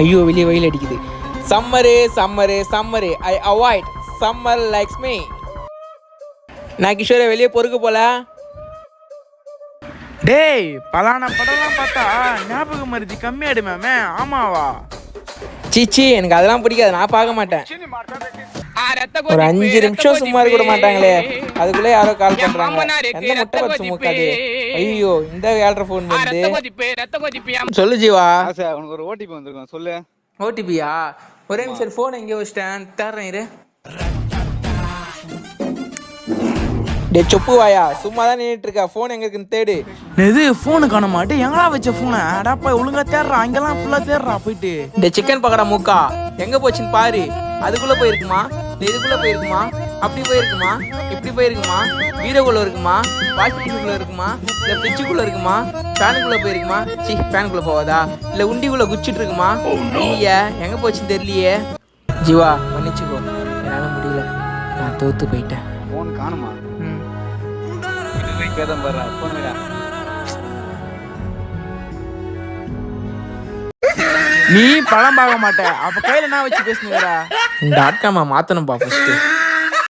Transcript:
ஐயோ வெளியே வெயில் அடிக்குது. சம்மரு சம்மரு சம்மரு, ஐ அவாய்ட் சம்மர் லைக்ஸ் மீ. நான் கிஷோரை வெளியே பொறுக்க போல. டேய் பலான படம்லாம் பார்த்தா ஞாபகம் மருதி கம்மியாடுமே. ஆமாவா? சீச்சி, எனக்கு அதெல்லாம் பிடிக்காது, நான் பார்க்க மாட்டேன். ஒரு 5 நிமிஷம் சும்மா இருக்க விட மாட்டாங்களே, அதுக்குள்ளே யாரோ கால் பண்றாங்க. எந்த முட்டை பச்சு மூக்காது. ஐயோ, இந்த 7:30 ஃபோன் வந்து. சொல்லு ஜீவா. உனக்கு ஒரு ஓடிபி வந்திருக்கும், சொல்லு. ஓடிபியா? ஒரே நிமிஷம், ஃபோன் எங்கே வச்சிட்டேன், தேடுறேன் இரு. டே சொப்பு வாயா, சும்மா தான் நின்றுட்டு இருக்க, ஃபோன் எங்க இருக்குன்னு தேடு. எது ஃபோனு காண மாட்டே? எங்கடா வச்ச ஃபோனை? அடாப்பா ஒழுங்கா தேடுறா, அங்கெல்லாம் ஃபுல்லா தேடுறா போயிட்டு. இந்த சிக்கன் பக்கடா மூக்கா எங்க போச்சுன்னு பாரு. அதுக்குள்ள போயிருக்குமா, இதுக்குள்ள போயிருக்குமா, அப்படி போயிருக்குமா, இப்படி போயிருக்குமா, வீரக்குள்ள இருக்குமா, வாஷிங் மிஷினுக்குள்ள இருக்குமா, இல்ல ஃப்ரிட்ஜுக்குள்ள இருக்குமா, ஃபேனுக்குள்ள போயிருக்குமா, சி ஃபேனுக்குள்ள போவாதா, இல்ல உண்டிக்குள்ள குச்சிட்டு இருக்குமா, இல்லையா எங்க போச்சுன்னு தெரியலையே. ஜீவா மன்னிச்சுக்கோ, என்னால முடியல, நான் தோத்து போயிட்டேன். ஃபோன் காணுமா? கேதம் பாரு, ஃபோன் வேடா. நீ படம் பார்க்க மாட்டே, அப்ப கையில என்ன வச்சு பேசுனீங்கடா? இந்த ஆட்காம மாத்தணும்பா ஃபர்ஸ்ட்.